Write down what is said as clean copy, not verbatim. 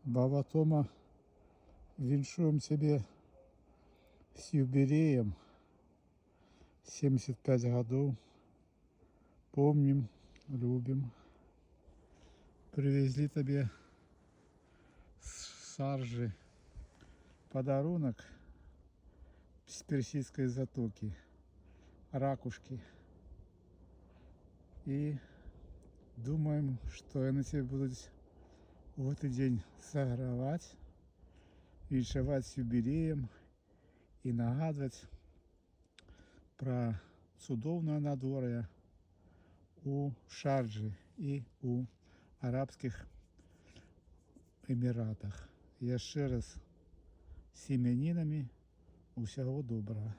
Баба Тома, віншуем тебе с юбилеем. 75 годов. Помним, любим. Привезли тебе с Шарджи подарунок с Персидской затоки. Ракушки. И думаем, что они тебе будут в этот день согревать, віншаваць с юбилеем и нагадывать про цудоўнае надвор'е у Шарджи и у Арабских Эмиратах. Яшчэ раз с именинами, усяго доброго.